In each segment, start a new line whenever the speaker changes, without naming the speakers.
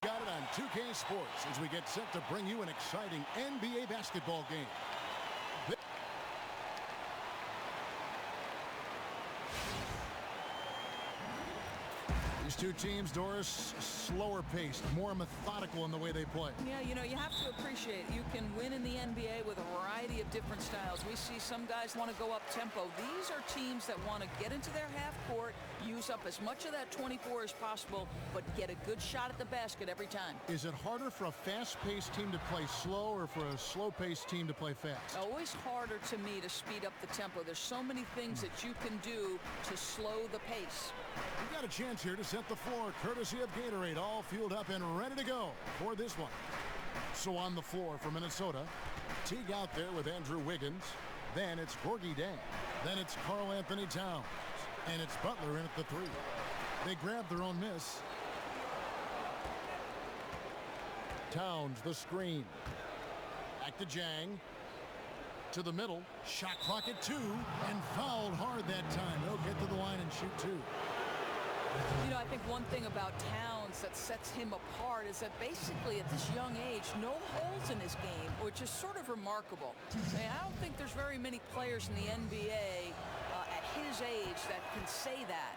Got it on 2K Sports as we get set to bring you an exciting NBA basketball game. These two teams, Doris, slower paced, more methodical in the way they play.
Yeah, you know, you have to appreciate you can win in the NBA with a variety of different styles. We see some guys want to go up tempo. These are teams that want to get into their half court, use up as much of that 24 as possible, but get a good shot at the basket every time.
Is it harder for a fast-paced team to play slow or for a slow-paced team to play fast?
Always harder to me to speed up the tempo. There's so many things that you can do to slow the pace.
We've got a chance here to set the floor, courtesy of Gatorade, all fueled up and ready to go for this one. So on the floor for Minnesota, Teague out there with Andrew Wiggins. Then it's Gorgie Dang. Then it's Karl Anthony Towns. And it's Butler in at the three. They grab their own miss. Towns, the screen. Back to Jang. To the middle. Shot clock at 2. And fouled hard that time. They'll get to the line and shoot 2.
You know, I think one thing about Towns that sets him apart is that basically at this young age, no holes in his game, which is sort of remarkable. I don't think there's very many players in the NBA at his age that can say that.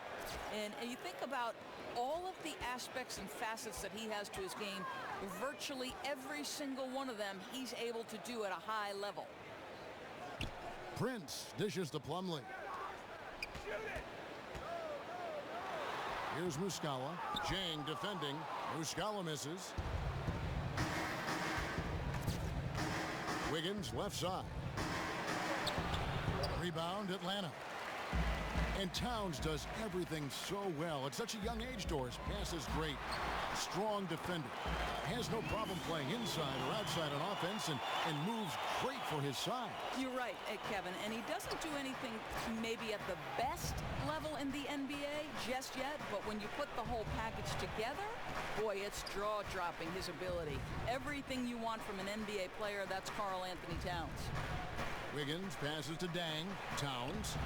And you think about all of the aspects and facets that he has to his game, virtually every single one of them he's able to do at a high level.
Prince dishes to Plumlee. Here's Muscala. Jang defending. Muscala misses. Wiggins left side. Rebound Atlanta. And Towns does everything so well. At such a young age, Doris. Pass is great. Strong defender. Has no problem playing inside or outside on offense and moves great for his size.
You're right, Kevin. And he doesn't do anything maybe at the best level in the NBA just yet. But when you put the whole package together, boy, it's jaw-dropping, his ability. Everything you want from an NBA player, that's Karl Anthony Towns.
Wiggins passes to Dang. Towns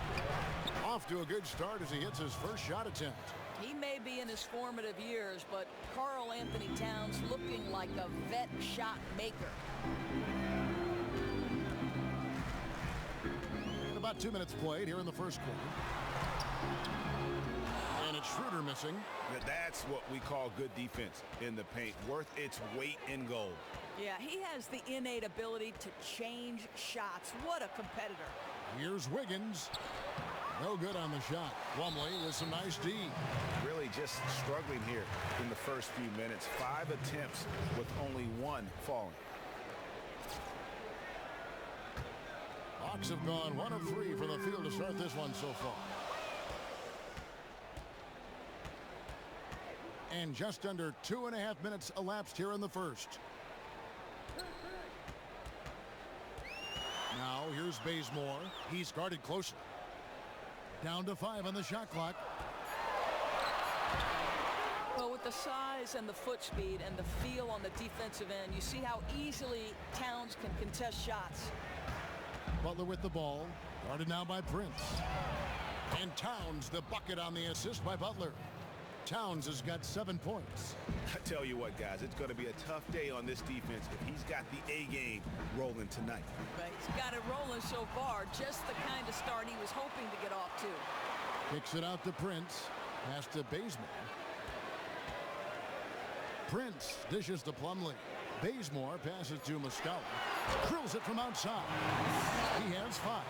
off to a good start as he hits his first shot attempt.
He may be in his formative years, but Karl Anthony Towns looking like a vet shot maker.
About 2 minutes played here in the first quarter. And it's Schroeder missing.
That's what we call good defense in the paint. Worth its weight in gold.
Yeah, he has the innate ability to change shots. What a competitor.
Here's Wiggins. No good on the shot. Plumlee with some nice D.
Really just struggling here in the first few minutes. 5 attempts with only 1 falling.
Hawks have gone 1 of 3 from the field to start this one so far. And just under 2.5 minutes elapsed here in the first. Now here's Bazemore. He's guarded closely. Down to 5 on the shot clock.
Well, with the size and the foot speed and the feel on the defensive end, you see how easily Towns can contest shots.
Butler with the ball. Guarded now by Prince. And Towns the bucket on the assist by Butler. Towns has got 7 points.
I tell you what, guys, it's going to be a tough day on this defense if he's got the A game rolling tonight.
But he's got it rolling so far. Just the kind of start he was hoping to get off to.
Kicks it out to Prince. Pass to Bazemore. Prince dishes to Plumlee. Bazemore passes to Muscala. Drills it from outside. He has 5.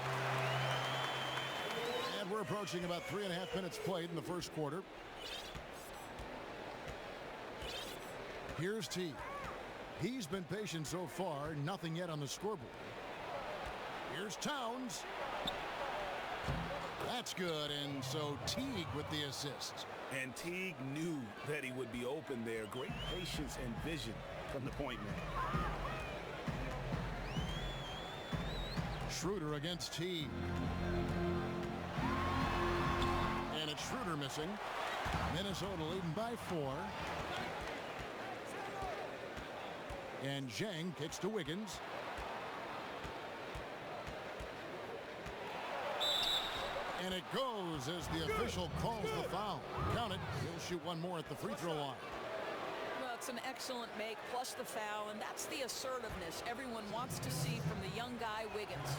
And we're approaching about 3.5 minutes played in the first quarter. Here's T. He's been patient so far. Nothing yet on the scoreboard. Here's Towns. That's good. And so Teague with the assist.
And Teague knew that he would be open there. Great patience and vision from the point man.
Schroeder against Teague. And it's Schroeder missing. Minnesota leading by 4. And Zhang kicks to Wiggins. And it goes as the official calls the foul. Count it. He'll shoot one more at the free throw line.
Well, it's That's an excellent make, plus the foul, and that's the assertiveness everyone wants to see from the young guy Wiggins.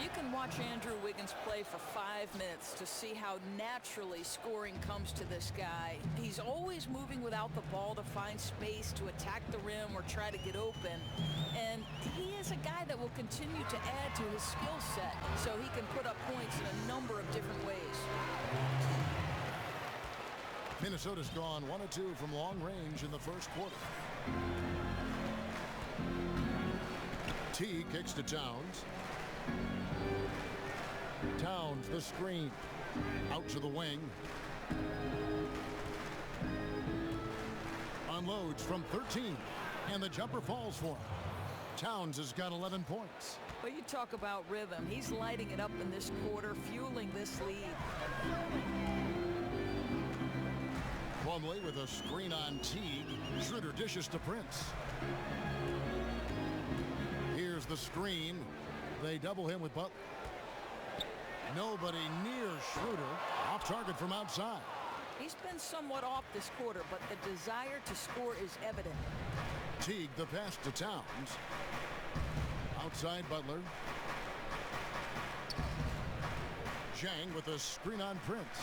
You can watch Andrew Wiggins play for 5 minutes to see how naturally scoring comes to this guy. He's always moving without the ball to find space to attack the rim or try to get open. And he is a guy that will continue to add to his skill set so he can put up points in a number of different ways.
Minnesota's gone 1 of 2 from long range in the first quarter. T kicks to Towns. Towns, the screen. Out to the wing. Unloads from 13. And the jumper falls for him. Towns has got 11 points.
Well, you talk about rhythm. He's lighting it up in this quarter, fueling this lead.
Plumlee with a screen on Teague. Schroeder dishes to Prince. Here's the screen. They double him with Butler. Nobody near Schroeder. Off target from outside.
He's been somewhat off this quarter, but the desire to score is evident.
Teague the pass to Towns. Outside Butler. Zhang with a screen on Prince.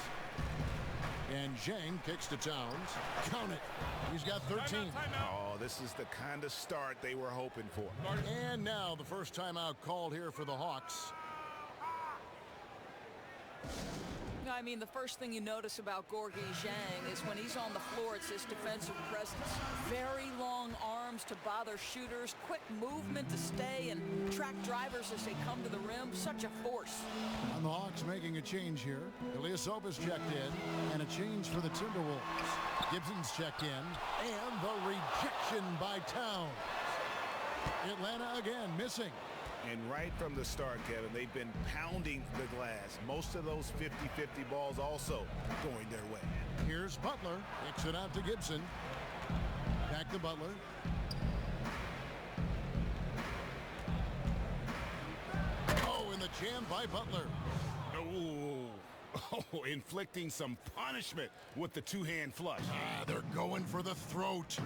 And Zhang kicks to Towns. Count it. He's got 13.
Oh, this is the kind of start they were hoping for.
And now the first timeout called here for the Hawks.
I mean, the first thing you notice about Gorgui Zhang is when he's on the floor, it's his defensive presence. Very long arms to bother shooters, quick movement to stay and track drivers as they come to the rim. Such a force.
And the Hawks making a change here. Ilyasova's checked in, and a change for the Timberwolves. Gibson's checked in, and the rejection by Towns. Atlanta again missing.
And right from the start, Kevin, they've been pounding the glass. Most of those 50-50 balls also going their way.
Here's Butler. Kicks it out to Gibson. Back to Butler. Oh, and the jam by Butler.
Oh, inflicting some punishment with the two-hand flush.
They're going for the throat.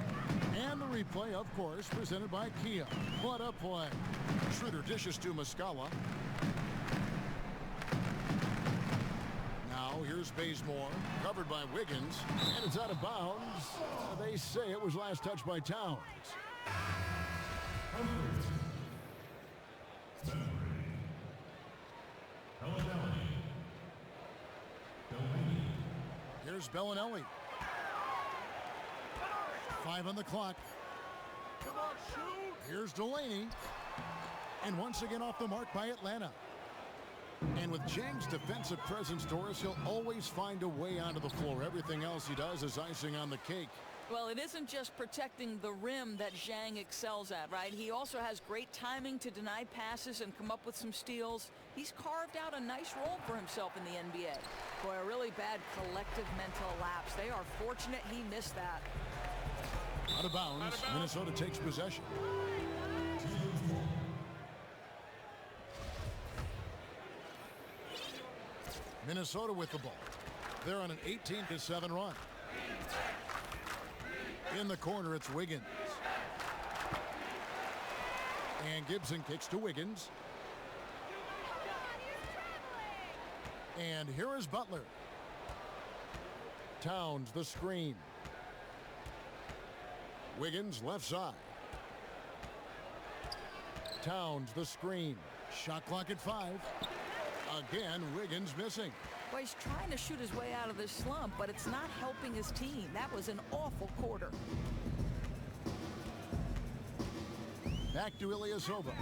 And the replay, of course, presented by Kia. What a play. Schroeder dishes to Muscala. Now here's Bazemore, covered by Wiggins, and it's out of bounds. They say it was last touched by Towns. Here's Bellinelli. 5 on the clock. Here's Delaney. And once again off the mark by Atlanta. And with Zhang's defensive presence, Doris, he'll always find a way onto the floor. Everything else he does is icing on the cake.
Well, it isn't just protecting the rim that Zhang excels at, right? He also has great timing to deny passes and come up with some steals. He's carved out a nice role for himself in the NBA. Boy, a really bad collective mental lapse. They are fortunate he missed that.
Out of bounds. Minnesota takes possession. Minnesota with the ball. They're on an 18-7 run. In the corner, it's Wiggins. And Gibson kicks to Wiggins. And here is Butler. Towns, the screen. Wiggins, left side. Towns, the screen. Shot clock at 5. Again, Wiggins missing.
Well, he's trying to shoot his way out of this slump, but it's not helping his team. That was an awful quarter.
Back to Ilyasova.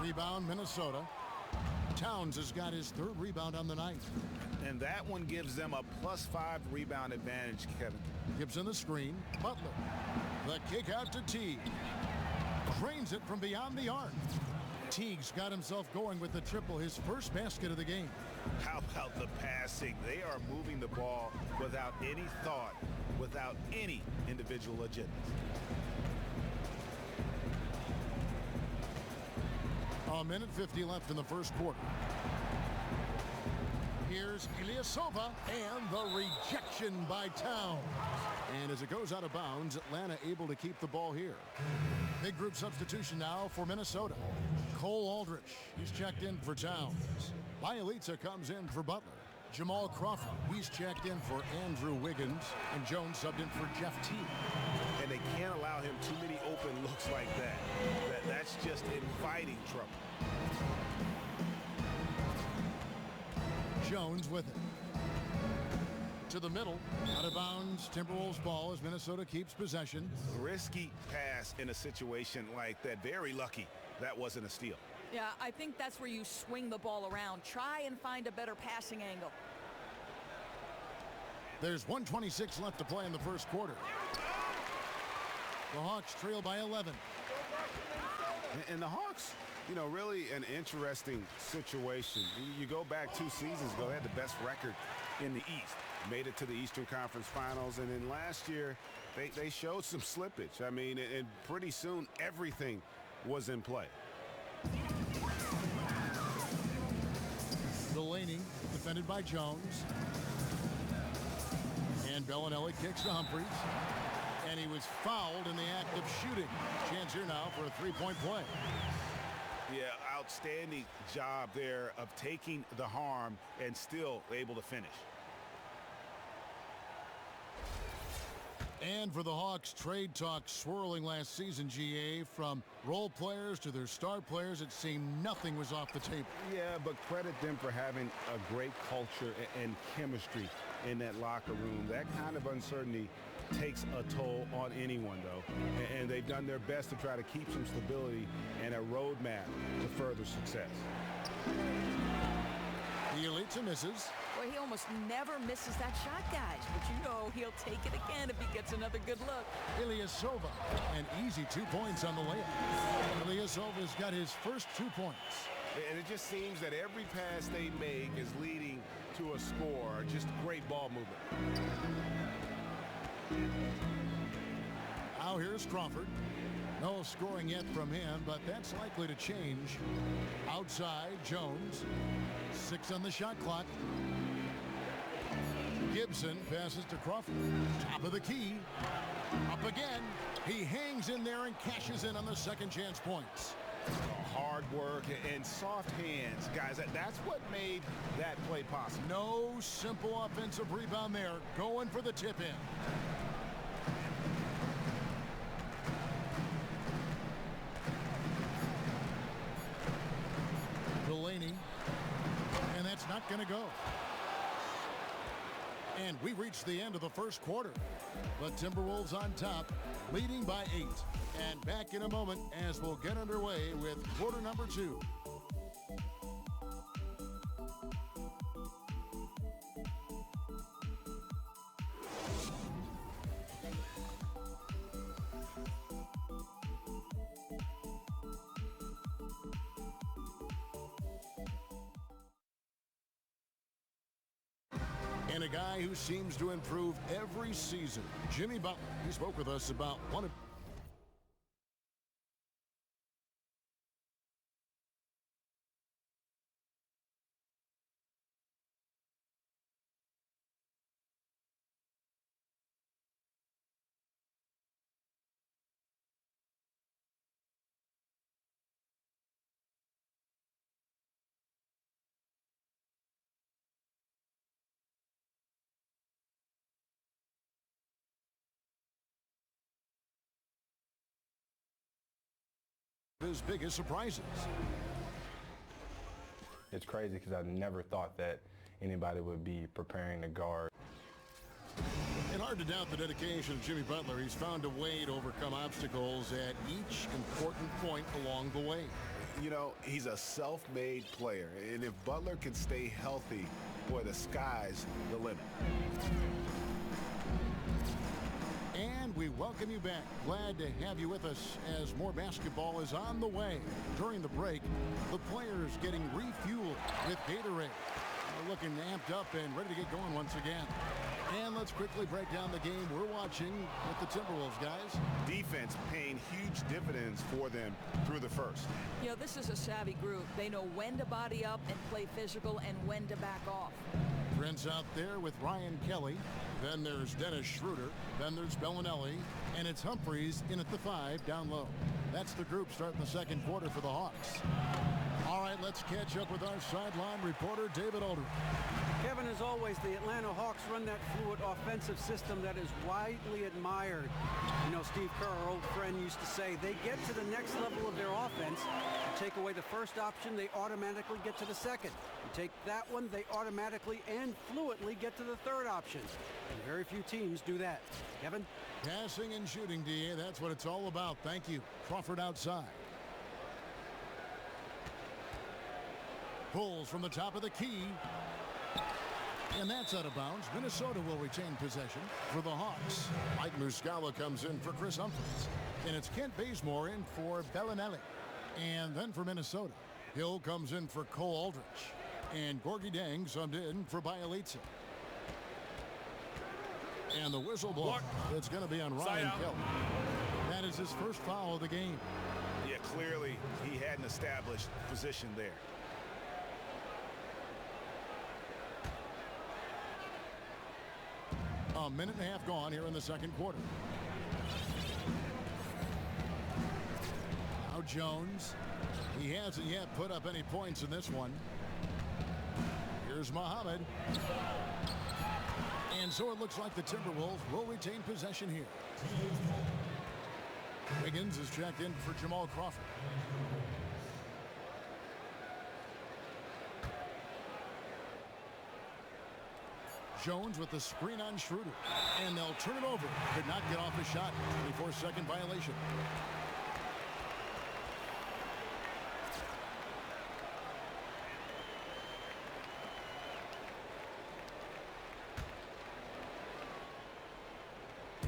Rebound, Minnesota. Towns has got his 3rd rebound on the night.
And that one gives them a +5 rebound advantage, Kevin.
Gibson the screen. Butler. The kick out to Teague. Drains it from beyond the arc. Teague's got himself going with the triple, his first basket of the game.
How about the passing? They are moving the ball without any thought, without any individual agenda. A
1:50 left in the first quarter. Here's Ilyasova and the rejection by Towns. And as it goes out of bounds, Atlanta able to keep the ball here. Big group substitution now for Minnesota. Cole Aldrich, he's checked in for Towns. Bielitsa comes in for Butler. Jamal Crawford, he's checked in for Andrew Wiggins. And Jones subbed in for Jeff Teague.
And they can't allow him too many open looks like that. That's just inviting trouble.
Jones with it. To the middle, out of bounds, Timberwolves ball as Minnesota keeps possession.
Risky pass in a situation like that. Very lucky that wasn't a steal.
Yeah, I think that's where you swing the ball around. Try and find a better passing angle.
There's 1:26 left to play in the first quarter. The Hawks trail by 11.
And the Hawks, you know, really an interesting situation. You go back 2 seasons ago, they had the best record in the East. Made it to the Eastern Conference Finals, and then last year they showed some slippage. I mean, and pretty soon everything was in play.
Delaney defended by Jones. And Bellinelli kicks to Humphries. And he was fouled in the act of shooting. Chance here now for a three-point play.
Yeah, outstanding job there of taking the harm and still able to finish.
And for the Hawks, trade talk swirling last season, GA, from role players to their star players, it seemed nothing was off the table.
Yeah, but credit them for having a great culture and chemistry in that locker room. That kind of uncertainty takes a toll on anyone, though. And they've done their best to try to keep some stability and a roadmap to further success.
Bielitsa misses.
Well, he almost never misses that shot, guys. But you know he'll take it again if he gets another good look.
Ilyasova, an easy 2 points on the layup. Ilyasova's got his first 2 points.
And it just seems that every pass they make is leading to a score. Just great ball movement.
Now here's Crawford. No scoring yet from him, but that's likely to change. Outside, Jones. 6 on the shot clock. Gibson passes to Crawford. Top of the key. Up again. He hangs in there and cashes in on the second chance points.
Hard work and soft hands, guys. That's what made that play possible.
No simple offensive rebound there. Going for the tip in. Delaney. And that's not going to go. And we reached the end of the first quarter. The Timberwolves on top, leading by 8. And back in a moment as we'll get underway with quarter number 2. And a guy who seems to improve every season, Jimmy Butler. He spoke with us about one of his biggest surprises.
It's crazy because I never thought that anybody would be preparing to guard.
And hard to doubt the dedication of Jimmy Butler. He's found a way to overcome obstacles at each important point along the way.
You know, he's a self-made player, and if Butler can stay healthy, boy, the sky's the limit.
And we welcome you back. Glad to have you with us as more basketball is on the way. During the break, the players getting refueled with Gatorade. They're looking amped up and ready to get going once again. And let's quickly break down the game we're watching with the Timberwolves, guys.
Defense paying huge dividends for them through the first.
You know, this is a savvy group. They know when to body up and play physical and when to back off.
Prince out there with Ryan Kelly. Then there's Dennis Schroeder. Then there's Bellinelli. And it's Humphries in at the 5 down low. That's the group starting the second quarter for the Hawks. All right, let's catch up with our sideline reporter, David Aldridge.
Kevin, as always, the Atlanta Hawks run that fluid offensive system that is widely admired. You know, Steve Kerr, our old friend, used to say they get to the next level of their offense. You take away the first option, they automatically get to the second. You take that one, they automatically and fluently get to the third option. And very few teams do that. Kevin?
Passing and shooting, DA, that's what it's all about. Thank you. Crawford outside. Pulls from the top of the key. And that's out of bounds. Minnesota will retain possession for the Hawks. Mike Muscala comes in for Chris Humphries. And it's Kent Bazemore in for Bellinelli. And then for Minnesota, Hill comes in for Cole Aldrich. And Gorgie Dang subbed in for Bielitsa. And the whistle blow. It's going to be on Ryan Kelly. That is his first foul of the game.
Yeah, clearly he hadn't established position there.
A minute and a half gone here in the second quarter. Now Jones. He hasn't yet put up any points in this one. Here's Muhammad. And so it looks like the Timberwolves will retain possession here. Wiggins is checked in for Jamal Crawford. Jones with the screen on Schroeder. And they'll turn it over. Could not get off a shot. 24-second violation.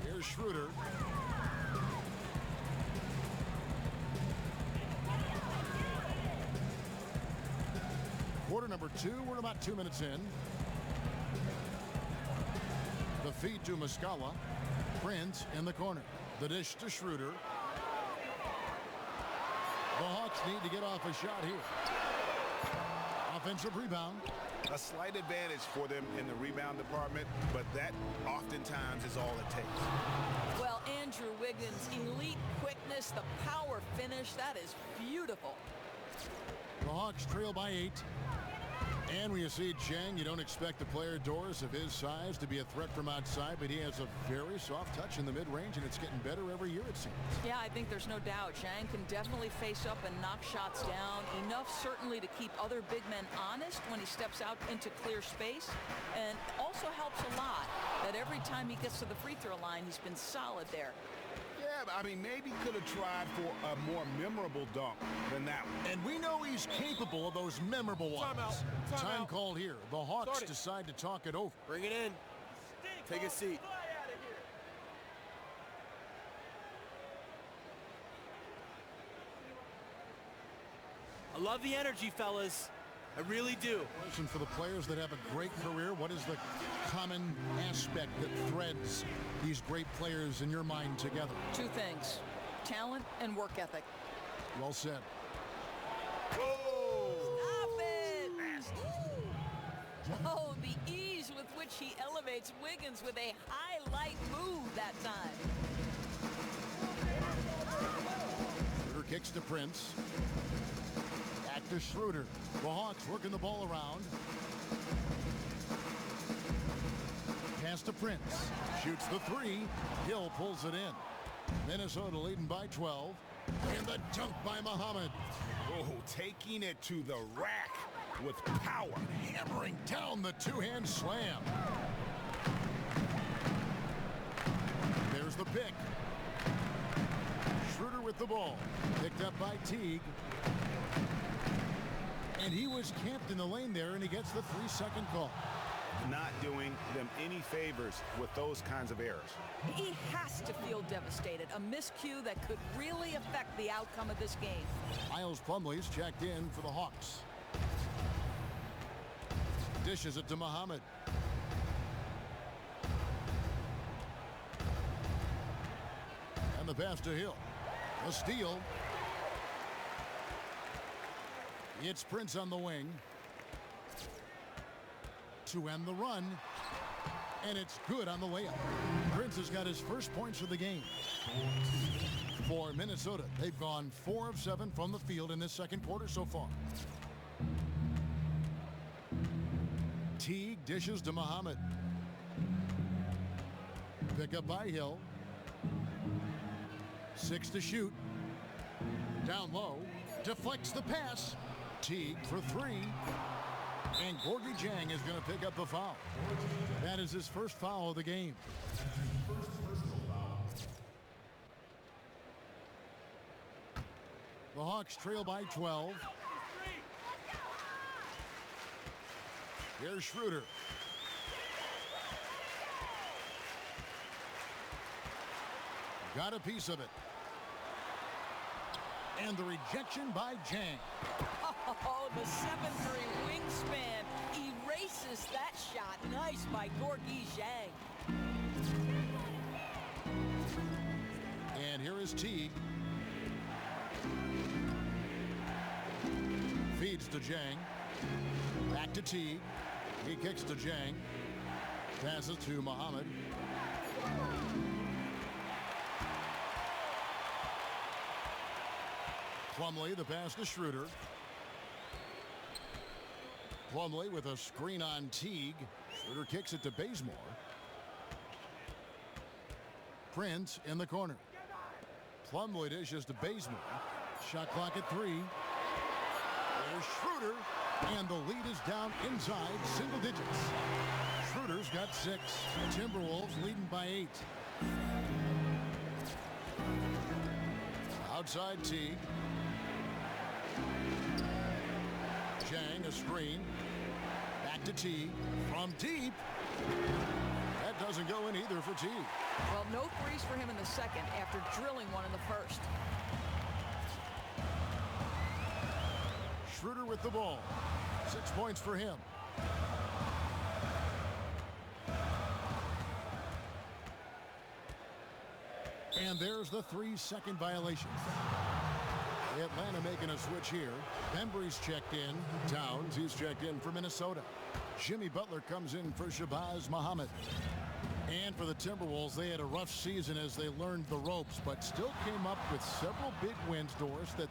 Here's Schroeder. Quarter number 2. We're about 2 minutes in. The feed to Muscala. Prince in the corner. The dish to Schroeder. The Hawks need to get off a shot here. Offensive rebound.
A slight advantage for them in the rebound department, but that oftentimes is all it takes.
Well, Andrew Wiggins, elite quickness, the power finish, that is beautiful.
The Hawks trail by 8. And when you see Chang, you don't expect the player Doris of his size to be a threat from outside, but he has a very soft touch in the mid-range, and it's getting better every year, it seems. Yeah,
I think there's no doubt. Chang can definitely face up and knock shots down. Enough, certainly, to keep other big men honest when he steps out into clear space. And also helps a lot that every time he gets to the free throw line, he's been solid there.
Yeah, I mean, maybe could have tried for a more memorable dunk than that one.
And we know he's capable of those memorable ones. Time called here. The Hawks decide to talk it over.
Bring it in. Take a seat. I love the energy, fellas. I really do.
Question for the players that have a great career. What is the common aspect that threads these great players in your mind together?
2 things. Talent and work ethic.
Well said.
Stop it! Oh, the ease with which he elevates Wiggins with a highlight move that time.
Schroeder kicks to Prince. Back to Schroeder. The Hawks working the ball around. Pass to Prince. Shoots the 3. Hill pulls it in. Minnesota leading by 12. And the dunk by Muhammad.
Oh, taking it to the rack with power.
Hammering down the 2-hand slam. There's the pick. Schroeder with the ball. Picked up by Teague. And he was camped in the lane there, and he gets the 3-second call.
Not doing them any favors with those kinds of errors.
He has to feel devastated. A miscue that could really affect the outcome of this game.
Miles Plumlee's checked in for the Hawks. Dishes it to Muhammad. And the pass to Hill. A steal. It's Prince on the wing. to end the run. And it's good on the layup. Prince has got his first points of the game. For Minnesota, they've gone 4 of 7 from the field in this second quarter so far. Teague dishes to Muhammad. Pick up by Hill. 6 to shoot. Down low. Deflects the pass. Teague for 3. And Gorgie Jang is going to pick up the foul. That is his first foul of the game. The Hawks trail by 12. Here's Schroeder. Got a piece of it. And the rejection by Jang.
Oh, the 7'3" wingspan erases that shot. Nice by Gorgie Jang.
And here is Teague. Feeds to Jang. Back to Teague. He kicks to Jang. Passes to Muhammad. Plumlee, the pass to Schroeder. Plumlee with a screen on Teague. Schroeder kicks it to Bazemore. Prince in the corner. Plumlee dishes to Bazemore. Shot clock at 3. There's Schroeder. And the lead is down inside single digits. Schroeder's got 6. Timberwolves leading by 8. Outside Teague. Jang, a screen. Back to Teague. From deep. That doesn't go in either for Teague.
Well, no threes for him in the second after drilling one in the first.
Schroeder with the ball. 6 points for him. And there's the 3-second violation. Atlanta making a switch here. Bembry's checked in. Towns, he's checked in for Minnesota. Jimmy Butler comes in for Shabazz Muhammad. And for the Timberwolves, they had a rough season as they learned the ropes, but still came up with several big wins, Doris, that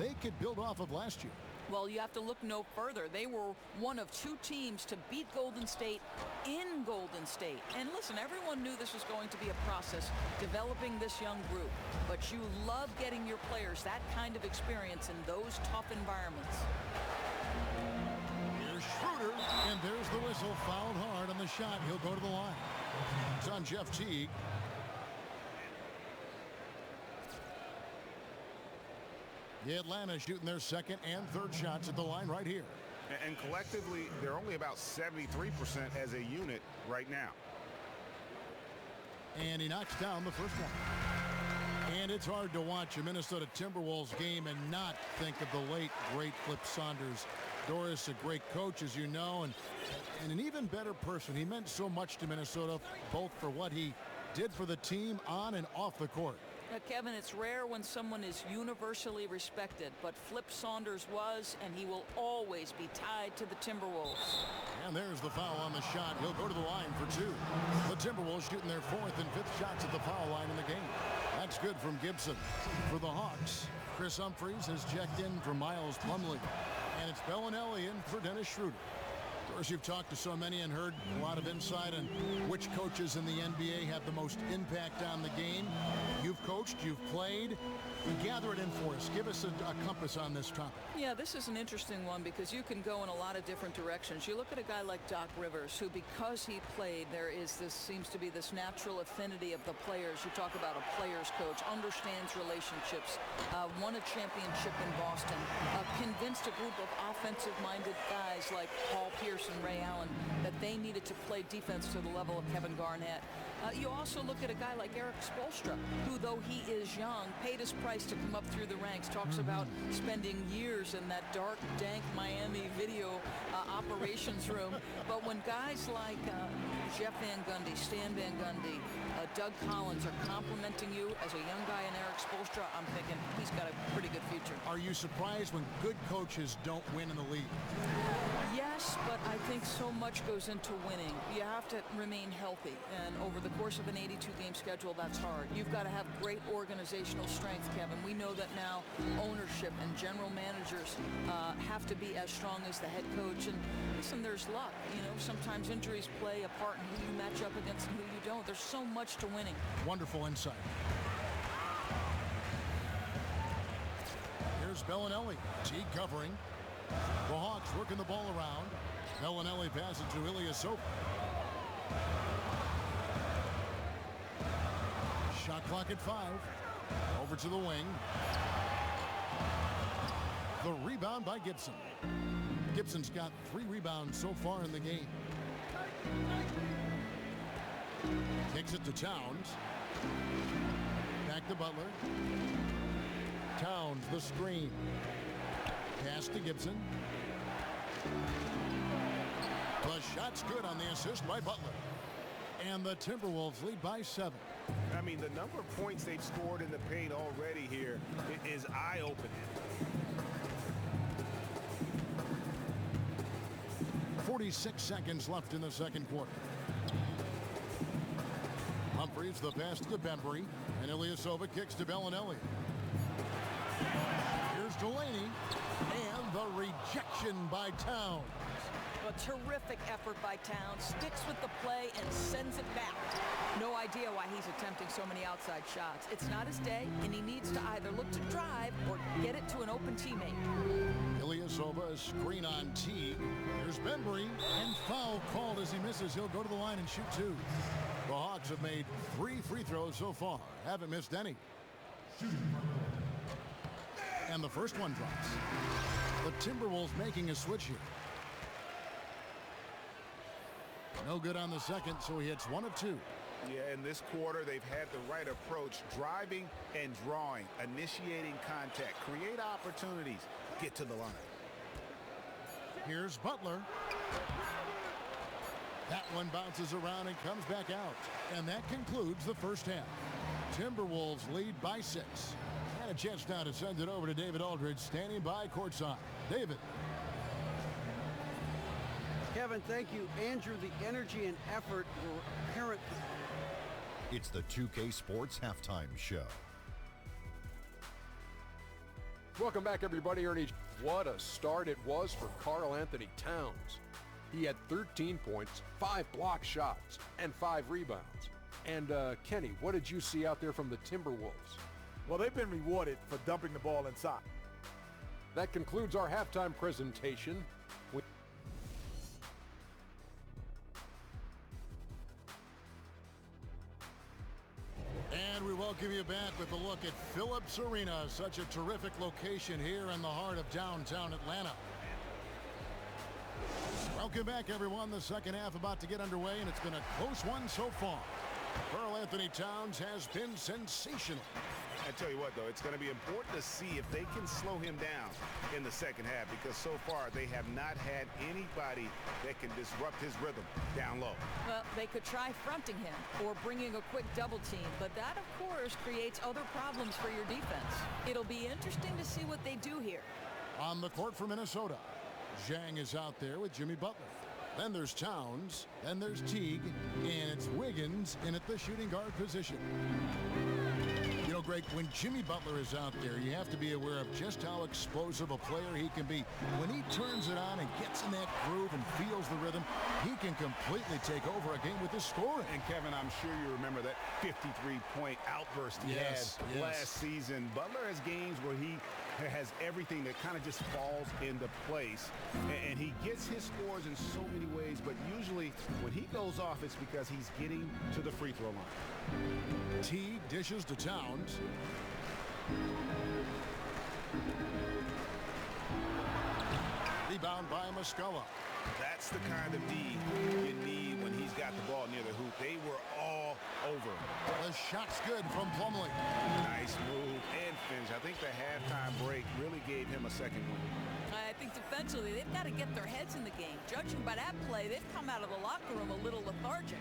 they could build off of last year.
Well, you have to look no further. They were one of 2 teams to beat Golden State in Golden State. And listen, everyone knew this was going to be a process, developing this young group. But you love getting your players that kind of experience in those tough environments.
Here's Schroeder, and there's the whistle. Fouled hard on the shot. He'll go to the line. It's on Jeff Teague. The Atlanta shooting their second and third shots at the line right here.
And collectively, they're only about 73% as a unit right now.
And he knocks down the first one. And it's hard to watch a Minnesota Timberwolves game and not think of the late, great Flip Saunders. Doris, a great coach, as you know, and an even better person. He meant so much to Minnesota, both for what he did for the team on and off the court.
Kevin, it's rare when someone is universally respected, but Flip Saunders was, and he will always be tied to the Timberwolves.
And there's the foul on the shot. He'll go to the line for 2. The Timberwolves shooting their 4th and 5th shots at the foul line in the game. That's good from Gibson. For the Hawks, Chris Humphries has checked in for Miles Plumlee. And it's Bellinelli in for Dennis Schroeder. Of course, you've talked to so many and heard a lot of insight on which coaches in the NBA have the most impact on the game. You've coached, you've played. Gather it in for us. Give us a compass on this topic.
Yeah, this is an interesting one because you can go in a lot of different directions. You look at a guy like Doc Rivers, who, because he played, there is this, seems to be this natural affinity of the players. You talk about a player's coach, understands relationships, won a championship in Boston, convinced a group of offensive-minded guys like Paul Pierce and Ray Allen that they needed to play defense to the level of Kevin Garnett. You also look at a guy like Eric Spoelstra, who, though he is young, paid his price to come up through the ranks, talks about spending years in that dark, dank Miami video operations room. But when guys like Jeff Van Gundy, Stan Van Gundy, Doug Collins are complimenting you as a young guy in Eric Spoelstra, I'm thinking he's got a pretty good future.
Are you surprised when good coaches don't win in the league?
Yes, but I think so much goes into winning. You have to remain healthy, and over the course of an 82-game schedule, that's hard. You've got to have great organizational strength, Kevin. We know that now ownership and general managers have to be as strong as the head coach. And listen, there's luck. You know, sometimes injuries play a part in who you match up against and who you don't. There's so much to winning.
Wonderful insight. Here's Bellinelli. Teague covering. The Hawks working the ball around. Bellinelli passes to Ilyasova. Shot clock at 5. Over to the wing. The rebound by Gibson. Gibson's got 3 rebounds so far in the game. Kicks it to Towns. Back to Butler. Towns, the screen. Pass to Gibson. The shot's good on the assist by Butler. And the Timberwolves lead by 7.
I mean, the number of points they've scored in the paint already here is eye-opening.
46 seconds left in the second quarter. Humphries, the pass to Bembry, and Ilyasova kicks to Bellinelli. Here's Delaney, and the rejection by Towns.
A terrific effort by Towns, sticks with the play and sends it back. No idea why he's attempting so many outside shots. It's not his day, and he needs to either look to drive or get it to an open teammate.
Ilyasova, a screen on Teague. Here's Bembry, and foul called as he misses. He'll go to the line and shoot 2. The Hawks have made 3 free throws so far. Haven't missed any. And the first one drops. The Timberwolves making a switch here. No good on the second, so he hits 1 of 2.
Yeah, in this quarter, they've had the right approach, driving and drawing, initiating contact, create opportunities, get to the line.
Here's Butler. That one bounces around and comes back out. And that concludes the first half. Timberwolves lead by 6. And a chance now to send it over to David Aldridge, standing by courtside. David.
Kevin, thank you. Andrew, the energy and effort were apparent.
It's the 2K Sports Halftime Show.
Welcome back, everybody. Ernie, what a start it was for Karl Anthony Towns. He had 13 points, 5 block shots, and 5 rebounds. And Kenny, what did you see out there from the Timberwolves?
Well, they've been rewarded for dumping the ball inside.
That concludes our halftime presentation.
And we welcome you back with a look at Phillips Arena, such a terrific location here in the heart of downtown Atlanta. Welcome back, everyone. The second half about to get underway, and it's been a close one so far. Karl Anthony Towns has been sensational.
I tell you what, though, it's going to be important to see if they can slow him down in the second half, because so far they have not had anybody that can disrupt his rhythm down low.
Well, they could try fronting him or bringing a quick double team, but that, of course, creates other problems for your defense. It'll be interesting to see what they do here.
On the court for Minnesota, Zhang is out there with Jimmy Butler. Then there's Towns, then there's Teague, and it's Wiggins in at the shooting guard position. You know, Greg, when Jimmy Butler is out there, you have to be aware of just how explosive a player he can be. When he turns it on and gets in that groove and feels the rhythm, he can completely take over a game with his scoring.
And Kevin, I'm sure you remember that 53-point outburst he had last season. Butler has games where he has everything that kind of just falls into place, and he gets his scores in so many ways, but usually when he goes off, it's because he's getting to the free throw line.
Teague dishes to Towns. Rebound by Muscala.
That's the kind of D you need when he's got the ball near the hoop. They were all over.
The shot's good from Plumlee.
Nice move and finish. I think the halftime break really gave him a second win.
I think defensively, they've got to get their heads in the game. Judging by that play, they've come out of the locker room a little lethargic.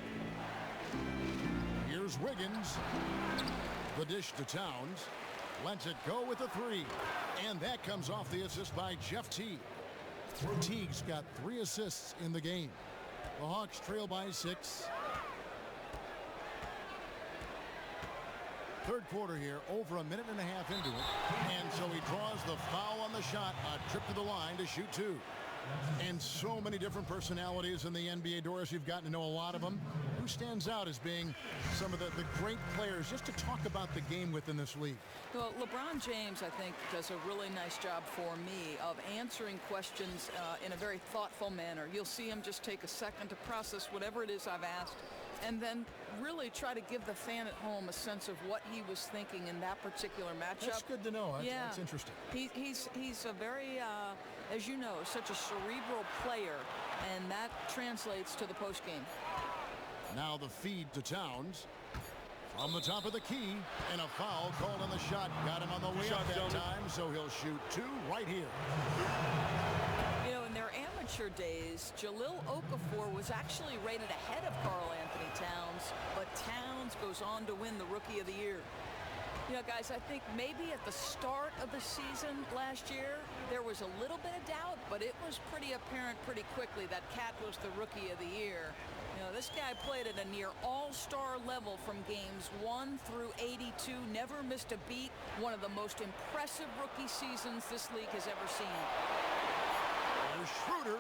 Here's Wiggins. The dish to Towns. Lets it go with a three. And that comes off the assist by Jeff Teague. Teague's got 3 assists in the game. The Hawks trail by 6. Third quarter here, over a minute and a half into it. And so he draws the foul on the shot. A trip to the line to shoot 2. And so many different personalities in the NBA, Doris. You've gotten to know a lot of them. Who stands out as being some of the great players just to talk about the game within this league?
Well, LeBron James, I think, does a really nice job for me of answering questions in a very thoughtful manner. You'll see him just take a second to process whatever it is I've asked, and then really try to give the fan at home a sense of what he was thinking in that particular matchup.
That's good to know.
Yeah.
That's interesting.
He's a very, as you know, such a cerebral player, and that translates to the postgame.
Now the feed to Towns. From the top of the key, and a foul called on the shot. Got him on the way up that time, so he'll shoot 2 right here.
You know, in their amateur days, Jahlil Okafor was actually rated ahead of Karl Anthony Towns, but Towns goes on to win the Rookie of the Year. You know, guys, I think maybe at the start of the season last year, there was a little bit of doubt, but it was pretty apparent pretty quickly that Cat was the Rookie of the Year. You know, this guy played at a near all-star level from games 1 through 82, never missed a beat. One of the most impressive rookie seasons this league has ever seen.
There's Schroeder.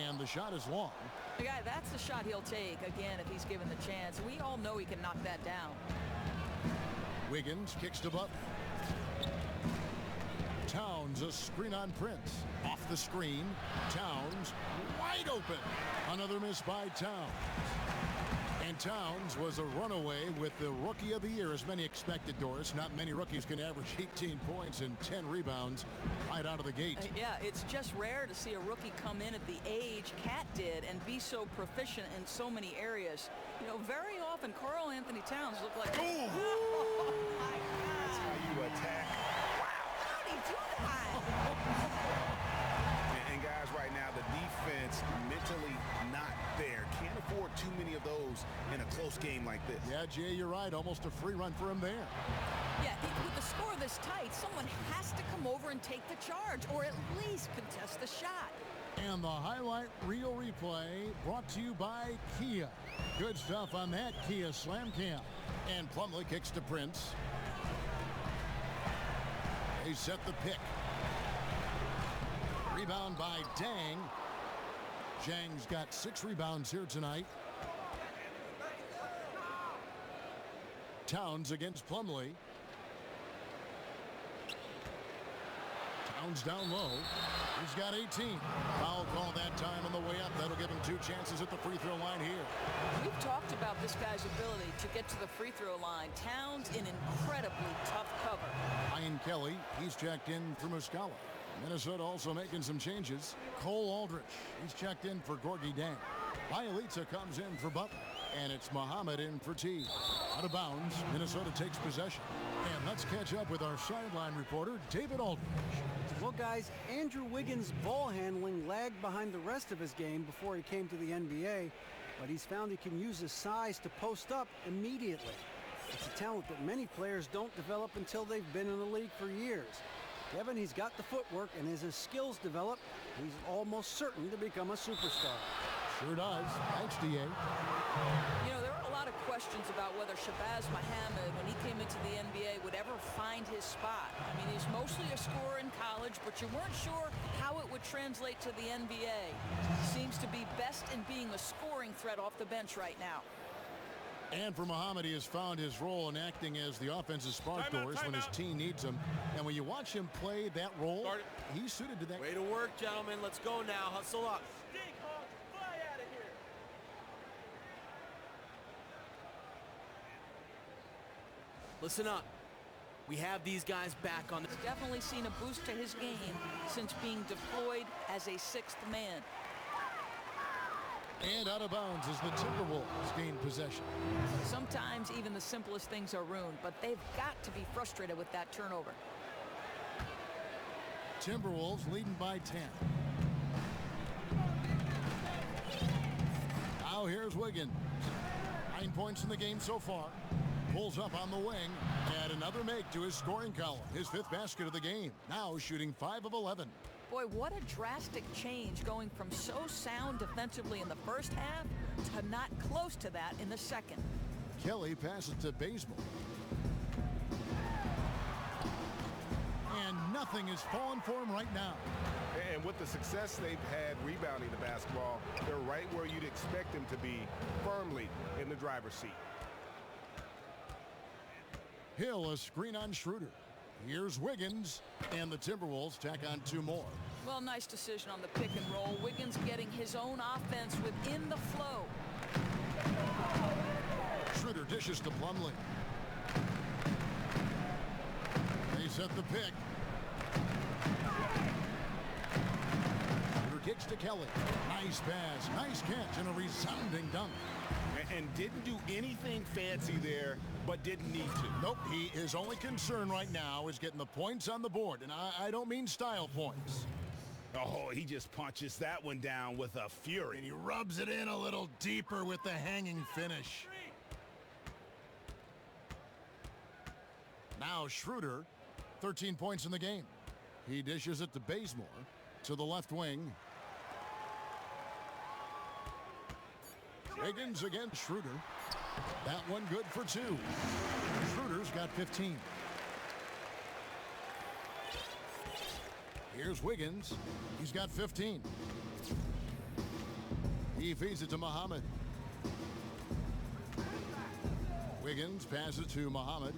And the shot is long.
The guy, that's the shot he'll take, again, if he's given the chance. We all know he can knock that down.
Wiggins kicks to Butler. Towns, a screen on Prince. Off the screen. Towns wide open. Another miss by Towns. And Towns was a runaway with the Rookie of the Year, as many expected, Doris. Not many rookies can average 18 points and 10 rebounds right out of the gate.
Yeah, it's just rare to see a rookie come in at the age Cat did and be so proficient in so many areas. You know, very often Karl Anthony Towns looked like...
Boom!
Oh, my God.
That's how you attack.
How'd he do that?
And guys, right now, the defense mentally not there. Can't afford too many of those in a close game like this.
Yeah, Jay, you're right. Almost a free run for him there.
Yeah, with the score this tight, someone has to come over and take the charge, or at least contest the shot.
And the highlight reel replay brought to you by Kia. Good stuff on that Kia Slam Cam. And Plumlee kicks to Prince. They set the pick. Rebound by Dang. Zhang's got 6 rebounds here tonight. Towns against Plumlee. Towns down low. He's got 18. Foul call that time on the way up. That'll give him 2 chances at the free throw line here.
We've talked about this guy's ability to get to the free throw line. Towns in incredibly tough cover.
Ian Kelly, he's checked in for Muscala. Minnesota also making some changes. Cole Aldrich, he's checked in for Gorgie Dang. Bielitsa comes in for Butler. And it's Muhammad in for T. Out of bounds, Minnesota takes possession. And let's catch up with our sideline reporter, David Aldrich.
Well, guys, Andrew Wiggins' ball handling lagged behind the rest of his game before he came to the NBA, but he's found he can use his size to post up immediately. It's a talent that many players don't develop until they've been in the league for years. Kevin, he's got the footwork, and as his skills develop, he's almost certain to become a superstar.
Sure does. Thanks, D.A.
You know, there are a lot of questions about whether Shabazz Muhammad, when he came into the NBA, would ever find his spot. I mean, he's mostly a scorer in college, but you weren't sure how it would translate to the NBA. Seems to be best in being a scoring threat off the bench right now.
And for Muhammad, he has found his role in acting as the offensive spark, Doris, when his team needs him. And when you watch him play that role, he's suited to that.
Way to work, gentlemen. Let's go now. Hustle up. Listen up. We have these guys back on.
He's definitely seen a boost to his game since being deployed as a 6th man.
And out of bounds as the Timberwolves gain possession.
Sometimes even the simplest things are ruined, but they've got to be frustrated with that turnover.
Timberwolves leading by 10. Now here's Wiggins. 9 points in the game so far. Pulls up on the wing. And another make to his scoring column. His 5th basket of the game. Now shooting 5 of 11.
Boy, what a drastic change going from so sound defensively in the first half to not close to that in the second.
Kelly passes to Bazemore. And nothing is falling for him right now.
And with the success they've had rebounding the basketball, they're right where you'd expect them to be, firmly in the driver's seat.
Hill, a screen on Schroeder. Here's Wiggins, and the Timberwolves tack on 2 more.
Well, nice decision on the pick and roll. Wiggins getting his own offense within the flow.
Schroeder dishes to Plumlee. They set the pick. Schroeder kicks to Kelly. Nice pass, nice catch, and a resounding dunk.
And didn't do anything fancy there, but didn't need to.
Nope, his only concern right now is getting the points on the board, and I don't mean style points.
Oh, he just punches that one down with a fury.
And he rubs it in a little deeper with the hanging finish. Now Schroeder, 13 points in the game. He dishes it to Bazemore, to the left wing. Wiggins against Schroeder. That one good for 2. Schroeder's got 15. Here's Wiggins. He's got 15. He feeds it to Muhammad. Wiggins passes to Muhammad.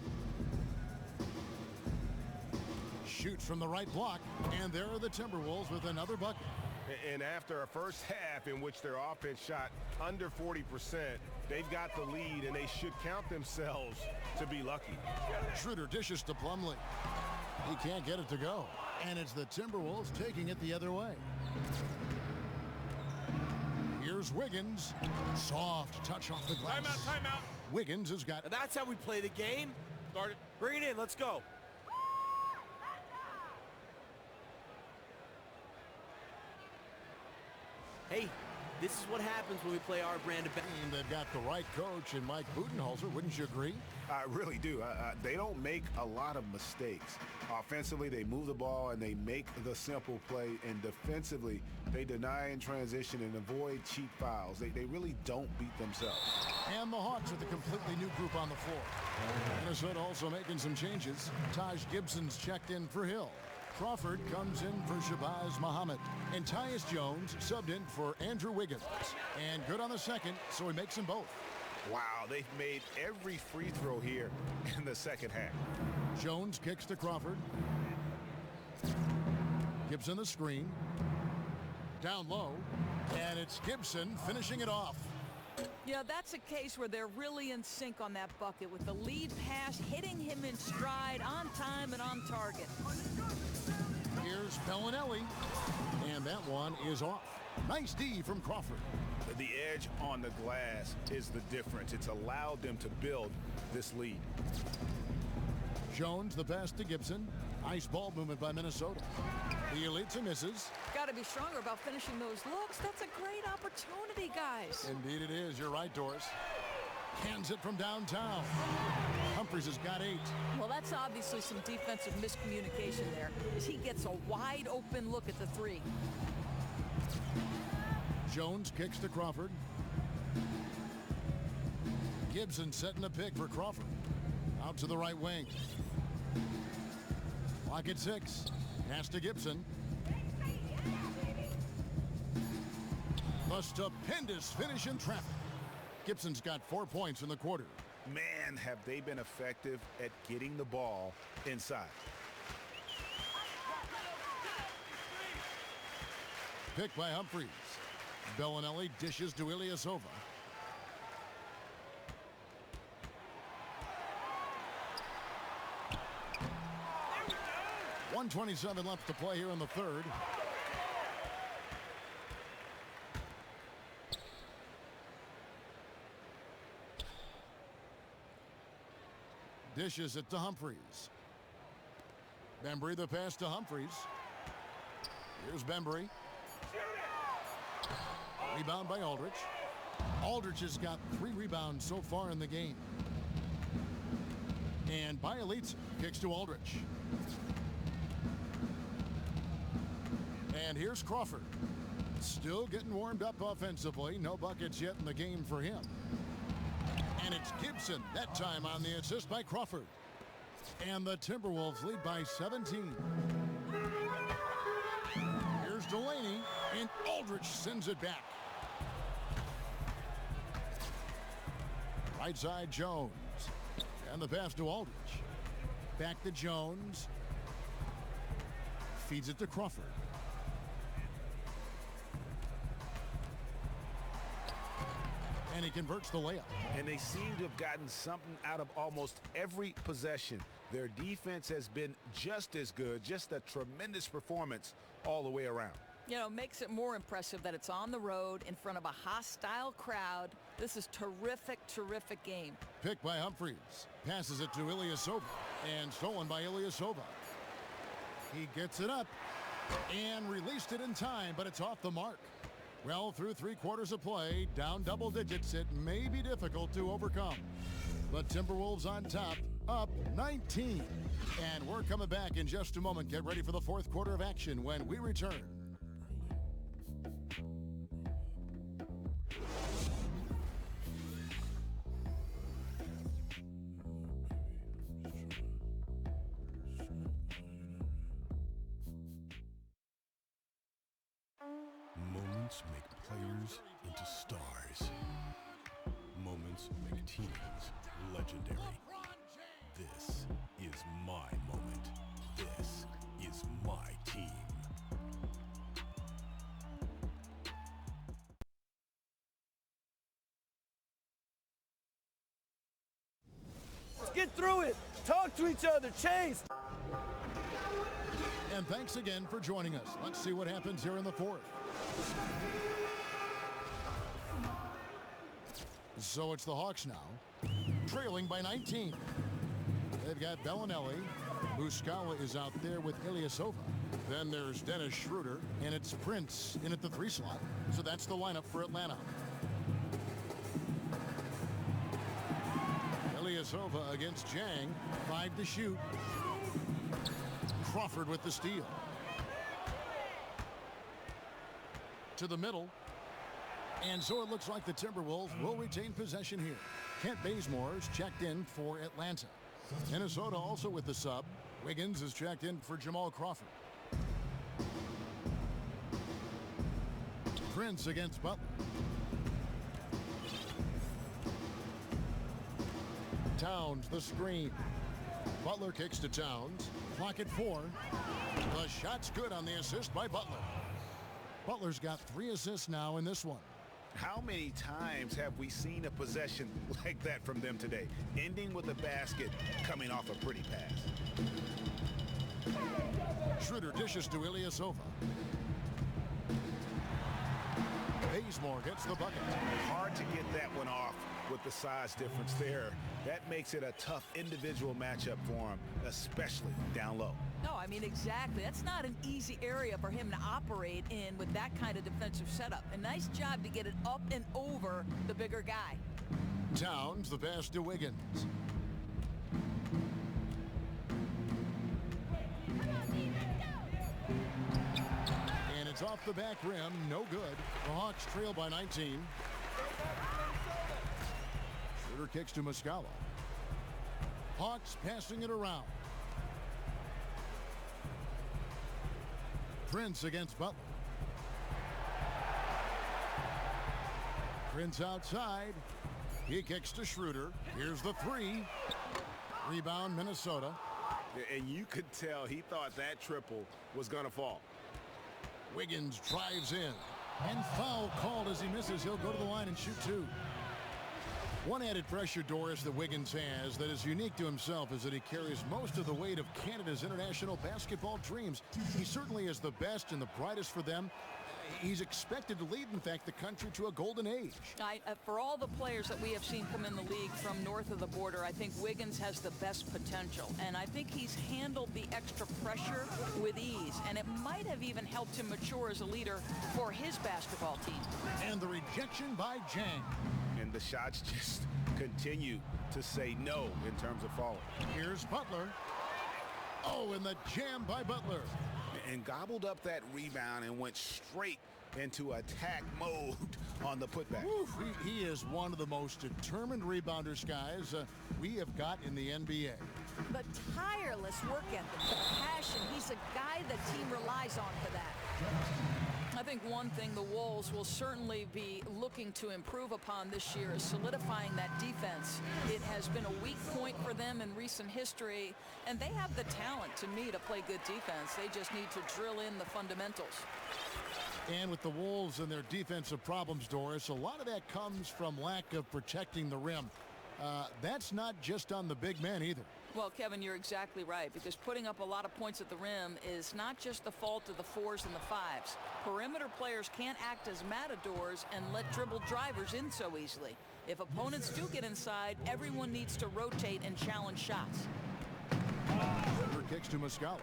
Shoots from the right block, and there are the Timberwolves with another bucket.
And after a first half in which their offense shot under 40%, they've got the lead, and they should count themselves to be lucky.
Schroeder dishes to Plumlee. He can't get it to go. And it's the Timberwolves taking it the other way. Here's Wiggins. Soft touch off the glass.
Timeout.
Wiggins has got...
That's how we play the game. Start it. Bring it in. Let's go. Hey, this is what happens when we play our brand of basketball.
They've got the right coach in Mike Budenholzer. Wouldn't you agree?
I really do. They don't make a lot of mistakes. Offensively, they move the ball and they make the simple play. And defensively, they deny in transition and avoid cheap fouls. They really don't beat themselves.
And the Hawks with a completely new group on the floor. Minnesota also making some changes. Taj Gibson's checked in for Hill. Crawford comes in for Shabazz Muhammad. And Tyus Jones subbed in for Andrew Wiggins. And good on the second, so he makes them both.
Wow, they've made every free throw here in the second half.
Jones kicks to Crawford. Gibson the screen. Down low. And it's Gibson finishing it off.
Yeah, that's a case where they're really in sync on that bucket with the lead pass hitting him in stride, on time and on target.
Here's Bellinelli, and that one is off. Nice D from Crawford.
The edge on the glass is the difference. It's allowed them to build this lead.
Jones, the pass to Gibson. Nice ball movement by Minnesota. The Elitza misses.
Got to be stronger about finishing those looks. That's a great opportunity, guys.
Indeed it is. You're right, Doris. Hands it from downtown. Humphries has got 8.
Well, that's obviously some defensive miscommunication there, as he gets a wide open look at the 3.
Jones kicks to Crawford. Gibson setting a pick for Crawford. Out to the right wing. Clock at 6. Pass to Gibson. A stupendous finish in traffic. Gibson's got 4 points in the quarter.
Man, have they been effective at getting the ball inside.
Pick by Humphries. Bellinelli dishes to Ilyasova. .127 left to play here in the third. Dishes it to Humphries. Bembry the pass to Humphries. Here's Bembry. Rebound by Aldridge. Aldridge has got 3 rebounds so far in the game. And Bielitsa kicks to Aldridge. And here's Crawford. Still getting warmed up offensively. No buckets yet in the game for him. And it's Gibson, that time on the assist by Crawford. And the Timberwolves lead by 17. Here's Delaney, and Aldridge sends it back. Right side, Jones. And the pass to Aldridge. Back to Jones. Feeds it to Crawford. And he converts the layup.
And they seem to have gotten something out of almost every possession. Their defense has been just as good, just a tremendous performance all the way around.
You know, makes it more impressive that it's on the road in front of a hostile crowd. This is terrific, terrific game.
Picked by Humphries. Passes it to Ilyasova. And stolen by Ilyasova. He gets it up and released it in time, but it's off the mark. Well, through 3 quarters of play, down double digits, it may be difficult to overcome. But Timberwolves on top, up 19. And we're coming back in just a moment. Get ready for the 4th quarter of action when we return.
Moments make players into stars. Moments make teams legendary. This is my moment. This is my team.
Let's get through it. Talk to each other. Chase.
And thanks again for joining us. Let's see what happens here in the 4th. So it's the Hawks now, trailing by 19. They've got Bellinelli. Muscala is out there with Ilyasova. Then there's Dennis Schroeder, and it's Prince in at the 3 slot. So that's the lineup for Atlanta. Ilyasova against Jang. 5 to shoot. Crawford with the steal. To the middle. And so it looks like the Timberwolves will retain possession here. Kent Bazemore's checked in for Atlanta. Minnesota also with the sub. Wiggins is checked in for Jamal Crawford. Prince against Butler. Towns the screen. Butler kicks to Towns. Clock at 4. The shot's good on the assist by Butler. Butler's got 3 assists now in this one.
How many times have we seen a possession like that from them today, ending with a basket coming off a pretty pass?
Schroeder dishes to Ilyasova. Bazemore gets the bucket.
Hard to get that one off with the size difference there. That makes it a tough individual matchup for him, especially down low.
No, I mean, exactly. That's not an easy area for him to operate in with that kind of defensive setup. A nice job to get it up and over the bigger guy.
Towns, the pass to Wiggins. And it's off the back rim, no good. The Hawks trail by 19. Schroeder kicks to Muscala. Hawks passing it around. Prince against Butler. Prince outside. He kicks to Schroeder. Here's the 3. Rebound, Minnesota.
And you could tell he thought that triple was going to fall.
Wiggins drives in. And foul called as he misses. He'll go to the line and shoot 2. One added pressure, Doris, that Wiggins has that is unique to himself is that he carries most of the weight of Canada's international basketball dreams. He certainly is the best and the brightest for them. He's expected to lead, in fact, the country to a golden age.
For all the players that we have seen come in the league from north of the border, I think Wiggins has the best potential. And I think he's handled the extra pressure with ease. And it might have even helped him mature as a leader for his basketball team.
And the rejection by Jang.
And the shots just continue to say no in terms of falling.
Here's Butler. Oh, and the jam by Butler.
And gobbled up that rebound and went straight into attack mode on the putback.
Oof, he is one of the most determined rebounders, guys, we have got in the NBA.
The tireless work ethic, the passion. He's a guy the team relies on for that.
I think one thing the Wolves will certainly be looking to improve upon this year is solidifying that defense. It has been a weak point for them in recent history, and they have the talent, to me, to play good defense. They just need to drill in the fundamentals.
And with the Wolves and their defensive problems, Doris, a lot of that comes from lack of protecting the rim. That's not just on the big men either.
Well, Kevin, you're exactly right, because putting up a lot of points at the rim is not just the fault of the 4s and the 5s. Perimeter players can't act as matadors and let dribble drivers in so easily. If opponents do get inside, everyone needs to rotate and challenge shots.
Schroeder kicks to Muscala.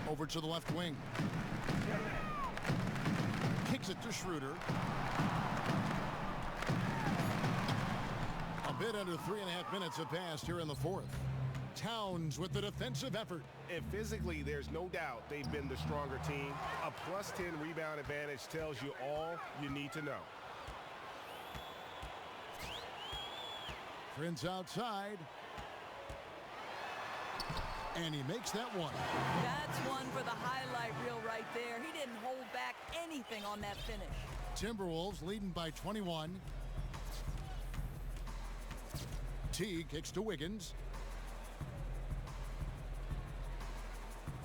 Over to the left wing. Kicks it to Schroeder. A bit under 3.5 minutes have passed here in the fourth. Towns with the defensive effort.
And physically, there's no doubt they've been the stronger team. A +10 rebound advantage tells you all you need to know.
Prince outside. And he makes that one.
That's one for the highlight reel right there. He didn't hold back anything on that finish.
Timberwolves leading by 21. T kicks to Wiggins.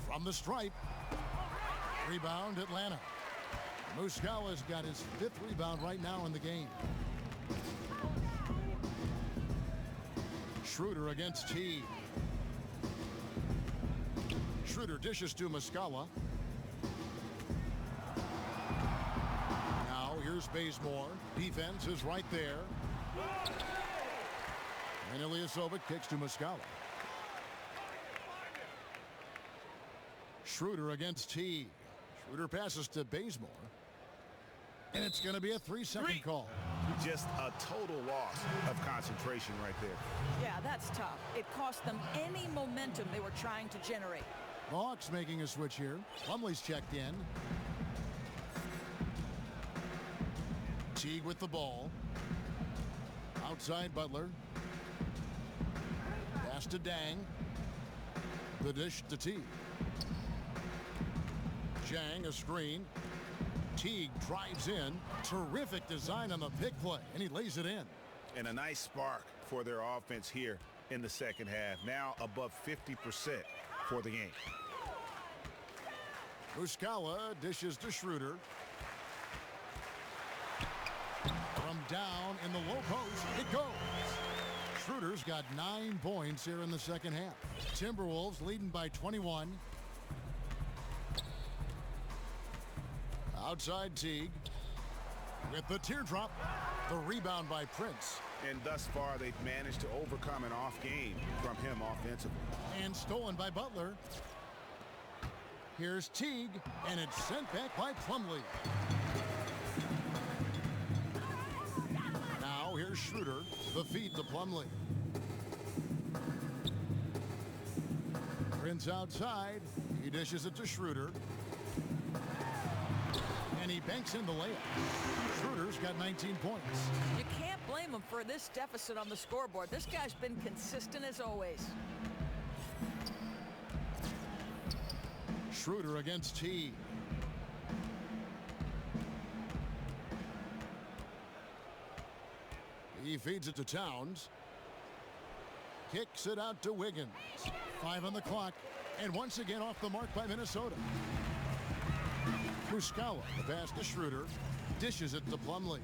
From the stripe. Rebound Atlanta. Muscala's got his 5th rebound right now in the game. Schroeder against T. Schroeder dishes to Muscala. Now here's Bazemore. Defense is right there. And Ilyasova kicks to Muscala. Schroeder against T. Schroeder passes to Bazemore. And it's going to be a 3-second call.
Just a total loss of concentration right there.
Yeah, that's tough. It cost them any momentum they were trying to generate.
The Hawks making a switch here. Plumlee's checked in. Teague with the ball. Outside Butler. Pass to Dang. The dish to Teague. Jang a screen. Teague drives in. Terrific design on the pick play, and he lays it in.
And a nice spark for their offense here in the second half. Now above 50% for the game.
Muscala dishes to Schroeder. From down in the low post, it goes. Schroeder's got 9 points here in the second half. Timberwolves leading by 21. Outside Teague with the teardrop. The rebound by Prince.
And thus far, they've managed to overcome an off game from him offensively.
And stolen by Butler. Here's Teague, and it's sent back by Plumlee. Now here's Schroeder. The feed to Plumlee. Prince outside. He dishes it to Schroeder. And he banks in the layup. Schroeder's got 19 points.
You can't blame him for this deficit on the scoreboard. This guy's been consistent as always.
Schroeder against T. He feeds it to Towns. Kicks it out to Wiggins. 5 on the clock. And once again off the mark by Minnesota. Muscala, the pass to Schroeder. Dishes it to Plumlee.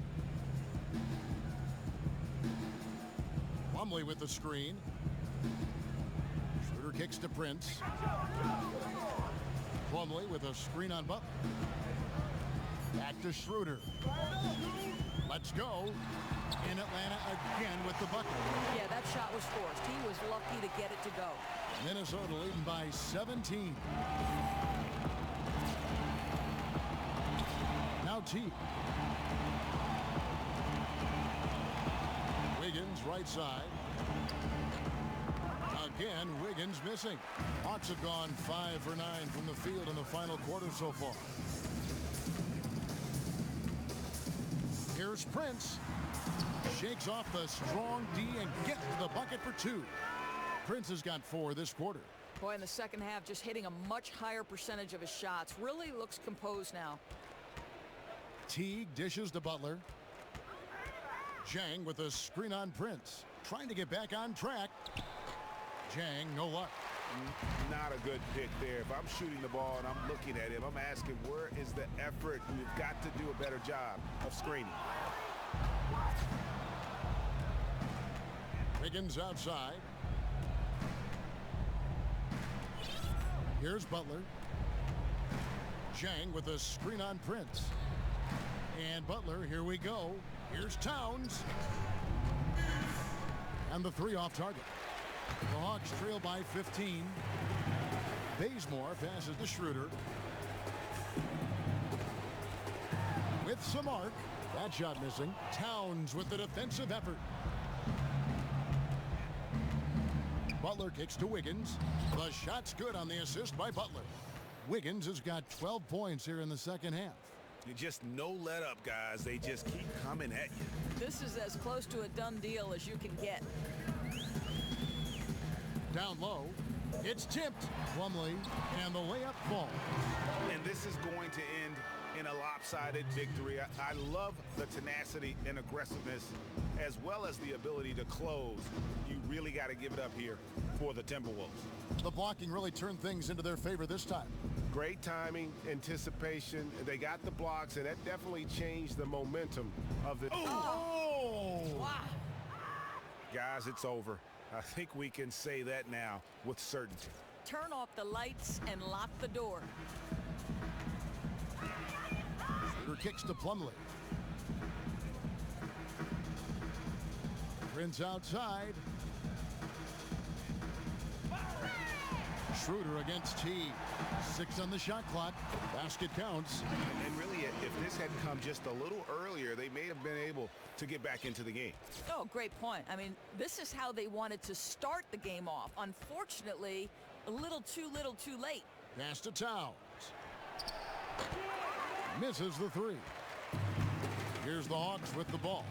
Plumlee with the screen. kicks to Prince. Plumlee with a screen on Butler. Back to Schroeder. Let's go. In Atlanta again with the bucket.
Yeah, that shot was forced. He was lucky to get it to go.
Minnesota leading by 17. Now T. Wiggins right side. Again, Wiggins missing. Hawks have gone 5 for 9 from the field in the final quarter so far. Here's Prince. Shakes off the strong D and gets to the bucket for 2. Prince has got 4 this quarter.
Boy, in the second half, just hitting a much higher percentage of his shots. Really looks composed now.
Teague dishes to Butler. Jang with a screen on Prince. Trying to get back on track. Jang, no luck.
Not a good pick there. If I'm shooting the ball and I'm looking at him, I'm asking, where is the effort? We've got to do a better job of screening.
Wiggins outside. Here's Butler. Jang with a screen on Prince. And Butler, here we go. Here's Towns. And the 3 off target. The Hawks trail by 15. Bazemore passes to Schroeder. With some arc. That shot missing. Towns with the defensive effort. Butler kicks to Wiggins. The shot's good on the assist by Butler. Wiggins has got 12 points here in the second half.
Just no let up, guys. They just keep coming at you.
This is as close to a done deal as you can get.
Down low. It's tipped. Plumlee, and the layup falls.
And this is going to end in a lopsided victory. I love the tenacity and aggressiveness as well as the ability to close. You really got to give it up here for the Timberwolves.
The blocking really turned things into their favor this time.
Great timing, anticipation. They got the blocks, and that definitely changed the momentum of the...
Oh!
Wow.
Guys, it's over. I think we can say that now with certainty.
Turn off the lights and lock the door.
Schroeder kicks to Plumlee. Prince outside. Schroeder against T. 6 on the shot clock. Basket counts.
And really, if this had come just a little earlier, they may have been able to get back into the game.
Oh, great point. I mean, this is how they wanted to start the game off. Unfortunately, a little too late.
Pass to Towns. Misses the 3. Here's the Hawks with the ball.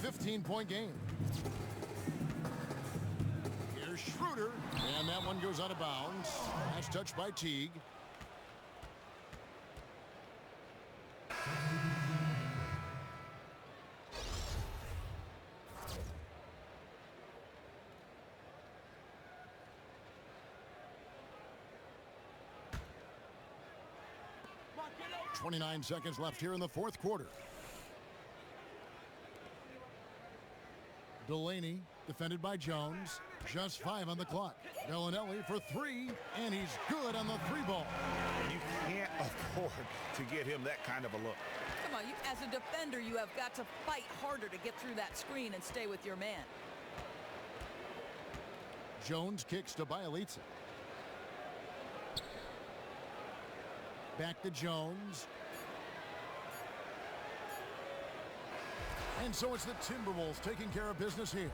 15-point game. Here's Schroeder, and that one goes out of bounds. That's touched by Teague. .29 seconds left here in the fourth quarter. Delaney defended by Jones. Just 5 on the clock. Bellinelli for 3, and he's good on the 3-ball.
You can't afford to give him that kind of a look.
Come on, as a defender, you have got to fight harder to get through that screen and stay with your man.
Jones kicks to Bielitsa. Back to Jones. And so it's the Timberwolves taking care of business here.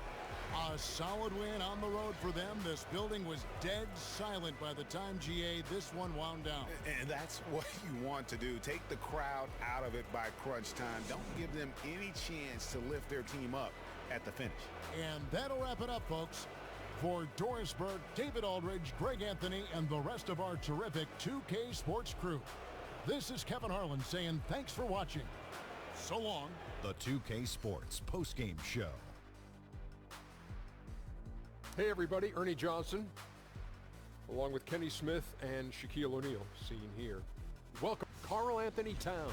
A solid win on the road for them. This building was dead silent by the time, GA, this one wound down.
And that's what you want to do. Take the crowd out of it by crunch time. Don't give them any chance to lift their team up at the finish.
And that'll wrap it up, folks. For Doris Burke, David Aldridge, Greg Anthony, and the rest of our terrific 2K Sports crew, this is Kevin Harlan saying thanks for watching. So long.
The 2K Sports postgame show.
Hey everybody, Ernie Johnson, along with Kenny Smith and Shaquille O'Neal, seen here. Welcome, Karl Anthony Towns.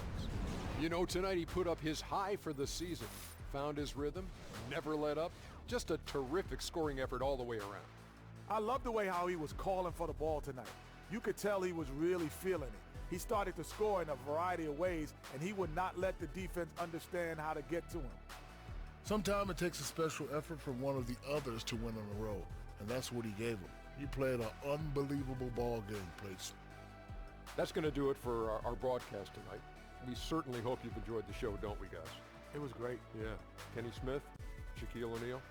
You know, tonight he put up his high for the season, found his rhythm, never let up, just a terrific scoring effort all the way around.
I love the way how he was calling for the ball tonight. You could tell he was really feeling it. He started to score in a variety of ways, and he would not let the defense understand how to get to him.
Sometimes it takes a special effort from one of the others to win on the road, and that's what he gave him. He played an unbelievable ball game, Place.
That's going to do it for our broadcast tonight. We certainly hope you've enjoyed the show, don't we, guys?
It was great.
Yeah. Kenny Smith, Shaquille O'Neal.